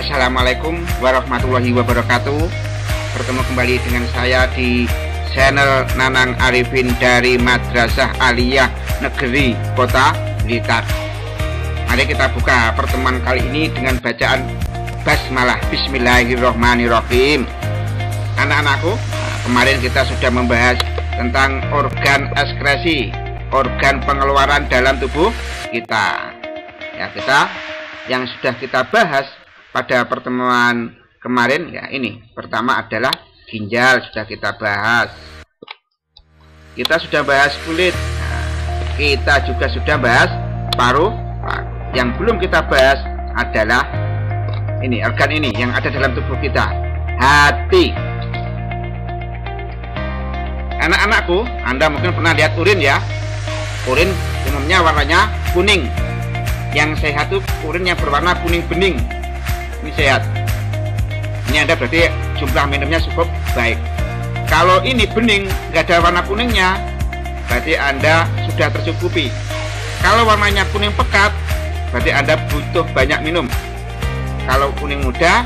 Assalamualaikum warahmatullahi wabarakatuh. Bertemu kembali dengan saya di channel Nanang Arifin dari Madrasah Aliyah Negeri Kota Blitar. Mari kita buka pertemuan kali ini dengan bacaan basmalah. Bismillahirrohmanirrohim. Anak-anakku, kemarin kita sudah membahas tentang organ ekskresi, organ pengeluaran dalam tubuh kita. Ya, yang sudah kita bahas pada pertemuan kemarin, ya ini pertama adalah ginjal, sudah kita bahas. Kita sudah bahas kulit, kita juga sudah bahas paru. Yang belum kita bahas adalah ini, organ ini yang ada dalam tubuh kita, hati. Anak-anakku, Anda mungkin pernah lihat urin ya. Urin umumnya warnanya kuning. Yang sehat itu urin yang berwarna kuning bening. Ini sehat. Ini Anda berarti jumlah minumnya cukup baik. Kalau ini bening, nggak ada warna kuningnya, berarti Anda sudah tercukupi. Kalau warnanya kuning pekat, berarti Anda butuh banyak minum. Kalau kuning muda,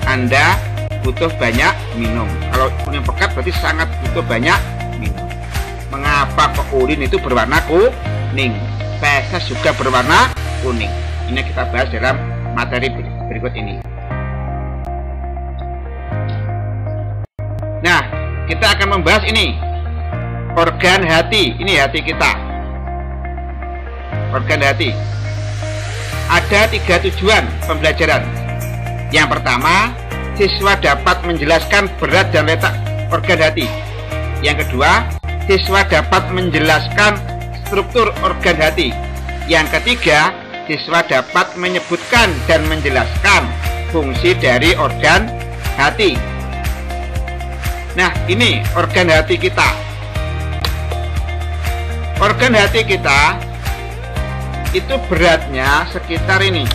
Anda butuh banyak minum. Kalau kuning pekat berarti sangat butuh banyak minum. Mengapa kok urin itu berwarna kuning? Feses juga berwarna kuning. Ini kita bahas dalam materi berikut ini. Nah, kita akan membahas ini, organ hati. Ini hati kita, organ hati. Ada 3 tujuan pembelajaran. Yang pertama, siswa dapat menjelaskan berat dan letak organ hati. Yang kedua, siswa dapat menjelaskan struktur organ hati. Yang ketiga, siswa dapat menyebutkan dan menjelaskan fungsi dari organ hati. Nah, ini organ hati kita. Organ hati kita itu beratnya sekitar ini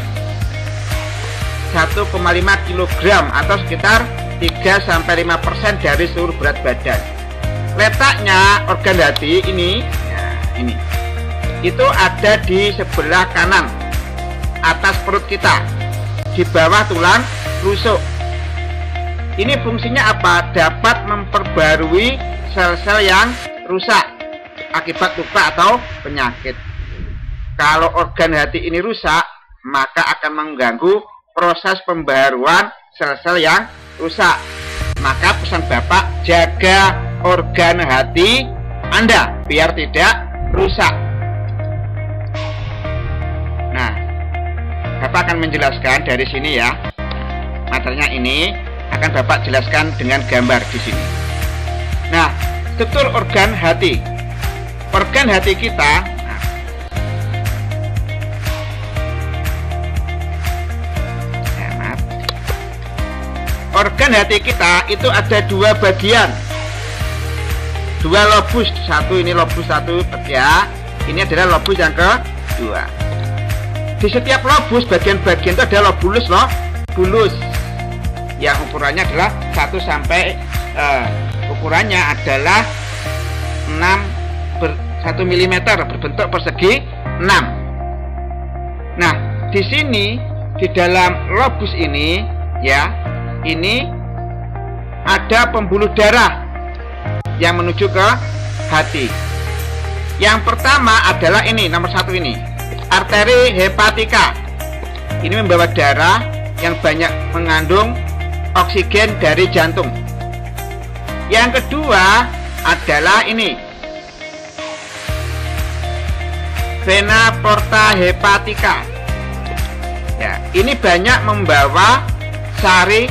1,5 kg atau sekitar 3-5% dari seluruh berat badan. Letaknya organ hati ini, nah ini, itu ada di sebelah kanan atas perut kita, di bawah tulang rusuk. Ini fungsinya apa? Dapat memperbarui sel-sel yang rusak akibat luka atau penyakit. Kalau organ hati ini rusak, maka akan mengganggu proses pembaruan sel-sel yang rusak. Maka pesan Bapak, jaga organ hati Anda biar tidak rusak. Nah, Bapak akan menjelaskan dari sini ya. Materinya ini akan Bapak jelaskan dengan gambar di sini. Nah, struktur organ hati. Organ hati kita, organ hati kita itu ada 2 bagian, 2 lobus. Satu ini lobus satu ya. Ini adalah lobus yang kedua. Di setiap lobus, bagian-bagian itu ada lobulus bulus. Yang ukurannya adalah 1 mm berbentuk persegi 6. Nah, di sini di dalam lobus ini ya, ini ada pembuluh darah yang menuju ke hati. Yang pertama adalah ini, nomor 1 ini, arteri hepatika. Ini membawa darah yang banyak mengandung oksigen dari jantung. Yang kedua adalah ini, vena porta hepatika. Ya, ini banyak membawa sari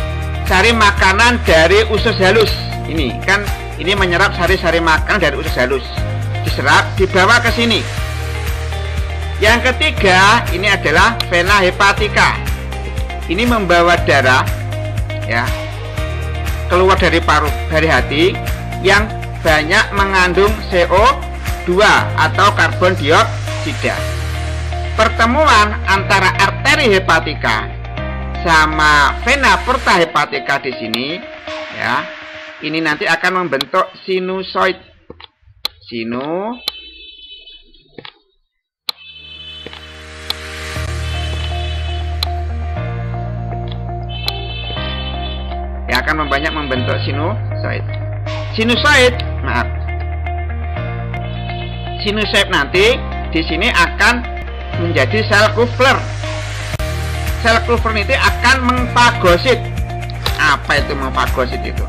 makanan dari usus halus. Ini kan, ini menyerap sari-sari makanan dari usus halus, diserap dibawa ke sini. Yang ketiga ini adalah vena hepatika. Ini membawa darah ya keluar dari paru, dari hati, yang banyak mengandung CO2 atau karbon dioksida. Pertemuan antara arteri hepatika sama vena porta hepatika di sini ya, ini nanti akan membentuk sinusoid. akan membanyak membentuk sinusoid. Sinusoid nanti di sini akan menjadi sel Kupffer. Sel Kupffer itu akan memfagosit. Apa itu memfagosit itu?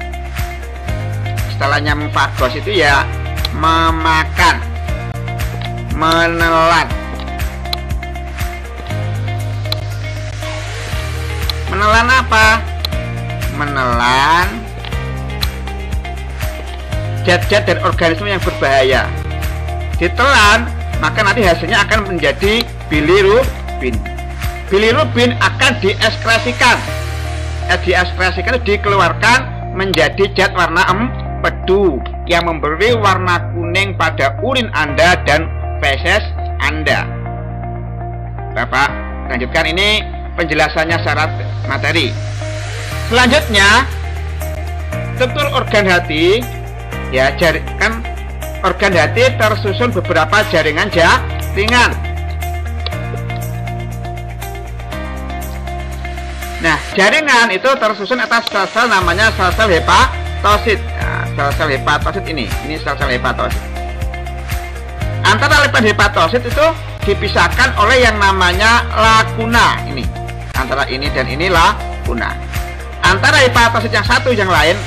Istilahnya memfagosit itu ya memakan, menelan. Menelan apa? Menelan zat-zat dan organisme yang berbahaya. Ditelan, maka nanti hasilnya akan menjadi bilirubin. Bilirubin akan dieskresikan. Dieskresikan itu dikeluarkan menjadi zat warna empedu yang memberi warna kuning pada urin Anda dan feses Anda. Bapak, lanjutkan ini penjelasannya syarat materi. Selanjutnya, struktur organ hati, ya, kan organ hati tersusun beberapa jaringan jaringan. Nah, jaringan itu tersusun atas sel-sel namanya sel-sel hepatosit. Nah, sel-sel hepatosit ini sel-sel hepatosit. Antara lapisan hepatosit itu dipisahkan oleh yang namanya lakuna ini. Antara ini dan ini lakuna. Antara hepatosit yang satu yang lain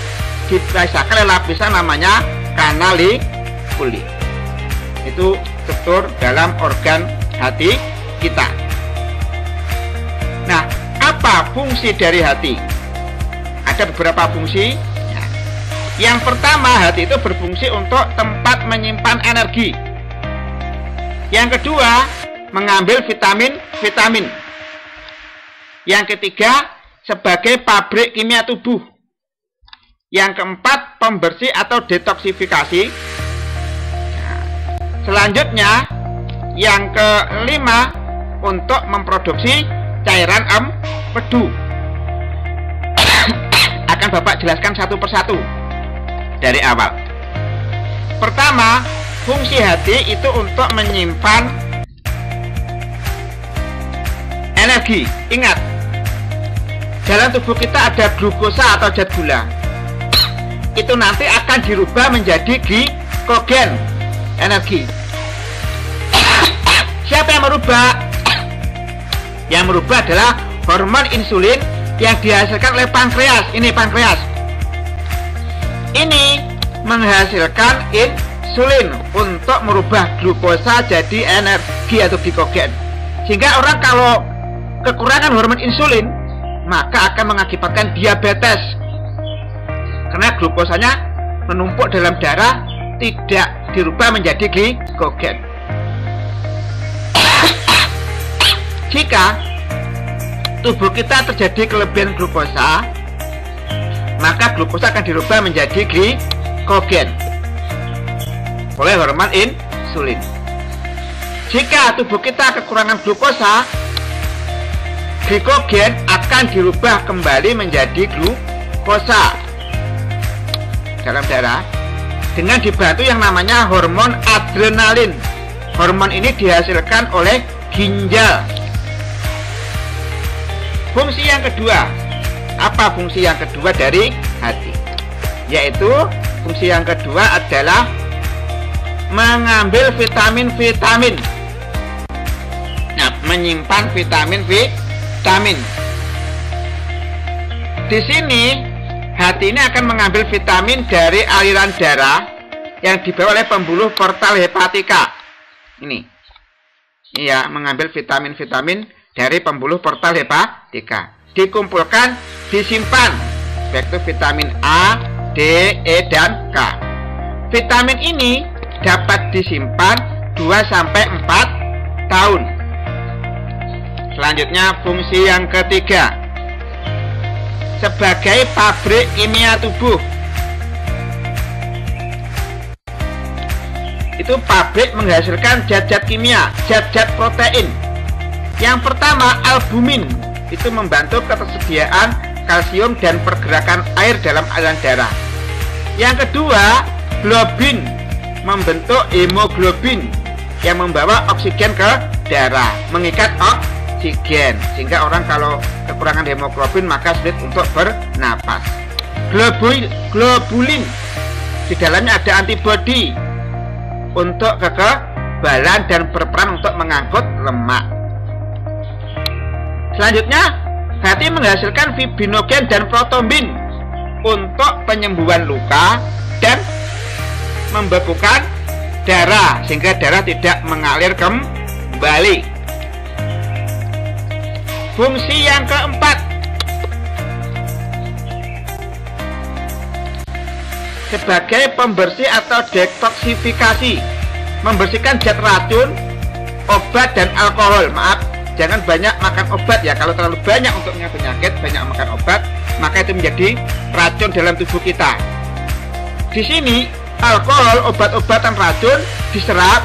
dipisahkan oleh lapisan namanya kanalikuli. Itu struktur dalam organ hati kita. Nah, apa fungsi dari hati? Ada beberapa fungsi. Yang pertama, hati itu berfungsi untuk tempat menyimpan energi. Yang kedua, mengambil vitamin. Yang ketiga, sebagai pabrik kimia tubuh. Yang keempat, pembersih atau detoksifikasi. Selanjutnya, yang kelima, untuk memproduksi cairan empedu. Akan Bapak jelaskan satu persatu dari awal. Pertama, fungsi hati itu untuk menyimpan energi. Ingat, dalam tubuh kita ada glukosa atau zat gula. Itu nanti akan dirubah menjadi glikogen, energi. Siapa yang merubah? Yang merubah adalah hormon insulin yang dihasilkan oleh pankreas. Ini pankreas. Ini menghasilkan insulin untuk merubah glukosa jadi energi atau glikogen. Sehingga orang kalau kekurangan hormon insulin, maka akan mengakibatkan diabetes. Karena glukosanya menumpuk dalam darah, tidak dirubah menjadi glikogen. Jika tubuh kita terjadi kelebihan glukosa, maka glukosa akan dirubah menjadi glikogen oleh hormon insulin. Jika tubuh kita kekurangan glukosa, glikogen akan dirubah kembali menjadi glukosa dalam darah dengan dibantu yang namanya hormon adrenalin. Hormon ini dihasilkan oleh ginjal. Fungsi yang kedua, apa fungsi yang kedua dari hati? Yaitu fungsi yang kedua adalah mengambil vitamin-vitamin. Nah, menyimpan vitamin. Di sini hati ini akan mengambil vitamin dari aliran darah yang dibawa oleh pembuluh portal hepatika. Ini ya, mengambil vitamin-vitamin dari pembuluh portal hepatika, dikumpulkan, disimpan, baik itu vitamin A, D, E, dan K. Vitamin ini dapat disimpan 2-4 tahun. Selanjutnya, fungsi yang ketiga, sebagai pabrik kimia tubuh. Itu pabrik menghasilkan zat-zat kimia, zat-zat protein. Yang pertama, albumin, itu membantu ketersediaan kalsium dan pergerakan air dalam aliran darah. Yang kedua, globin, membentuk hemoglobin yang membawa oksigen ke darah, mengikat oksigen, sehingga orang kalau kekurangan hemoglobin maka sulit untuk bernapas. globulin. Di dalamnya ada antibodi untuk kekebalan dan berperan untuk mengangkut lemak. Selanjutnya, hati menghasilkan fibrinogen dan protombin untuk penyembuhan luka dan membekukan darah sehingga darah tidak mengalir kembali. Fungsi yang keempat, sebagai pembersih atau detoksifikasi, membersihkan zat racun, obat dan alkohol. Maaf, jangan banyak makan obat ya. Kalau terlalu banyak untuk penyakit, banyak makan obat, maka itu menjadi racun dalam tubuh kita. Di sini alkohol, obat-obatan racun diserap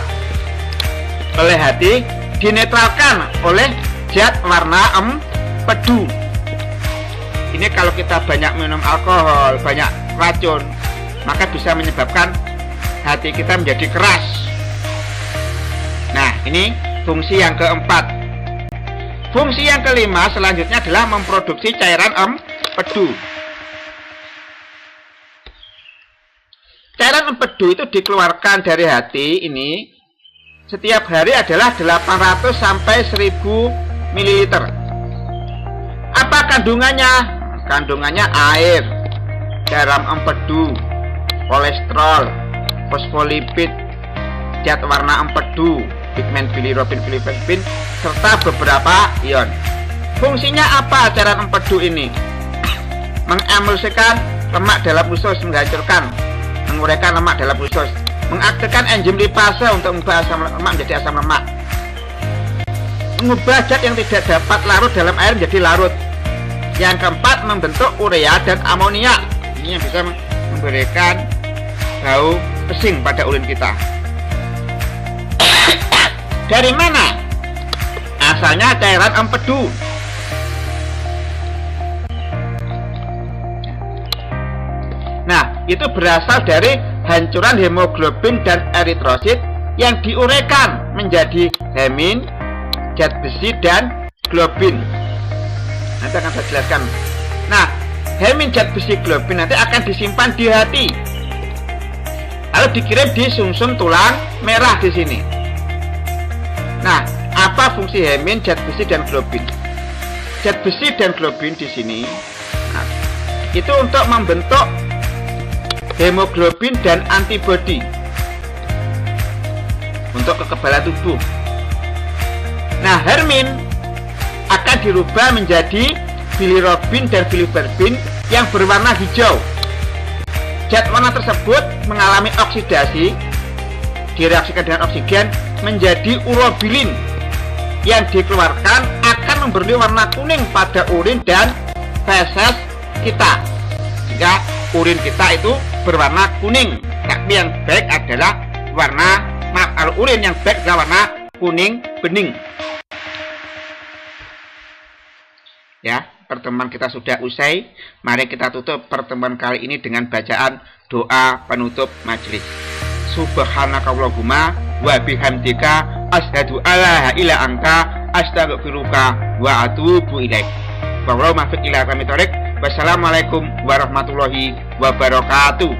oleh hati, dinetralkan oleh zat warna empedu. Ini kalau kita banyak minum alkohol, banyak racun, maka bisa menyebabkan hati kita menjadi keras. Nah, ini fungsi yang keempat. Fungsi yang kelima selanjutnya adalah memproduksi cairan empedu. Cairan empedu itu dikeluarkan dari hati ini setiap hari adalah 800 sampai 1000 ml. Apa kandungannya? Kandungannya air, garam empedu, kolesterol, fosfolipid, zat warna empedu, pigmen bilirubin, bilirubin, serta beberapa ion. Fungsinya apa cairan empedu ini? Mengemulsikan lemak dalam usus, menguraikan lemak dalam usus, mengaktifkan enzim lipase untuk mengubah asam lemak menjadi asam lemak, mengubah zat yang tidak dapat larut dalam air menjadi larut. Yang keempat, membentuk urea dan amonia. Ini yang bisa memberikan bau pesing pada urin kita. Dari mana asalnya cairan empedu? Nah, itu berasal dari hancuran hemoglobin dan eritrosit yang diuraikan menjadi hemin, zat besi, dan globin. Nanti akan saya jelaskan. Nah, hemin, zat besi, globin nanti akan disimpan di hati, lalu dikirim di sumsum tulang merah di sini. Nah, apa fungsi hemin, zat besi, dan globin? Zat besi dan globin di sini, nah, itu untuk membentuk hemoglobin dan antibodi untuk kekebalan tubuh. Nah, hermin akan dirubah menjadi bilirubin dan bilirubin yang berwarna hijau. Zat warna tersebut mengalami oksidasi, direaksikan dengan oksigen menjadi urobilin yang dikeluarkan akan memberi warna kuning pada urin dan feses kita, sehingga urin kita itu berwarna kuning. Tapi yang baik adalah kalau urin yang baik adalah warna kuning bening. Ya, pertemuan kita sudah usai. Mari kita tutup pertemuan kali ini dengan bacaan doa penutup majelis. Subhanakallahumma wa bihamdika asyhadu alla ilaha illa anta astaghfiruka wa atubu ilaik. Wallahu muwaffiq ila aqwamit thoriq. Wassalamualaikum warahmatullahi wabarakatuh.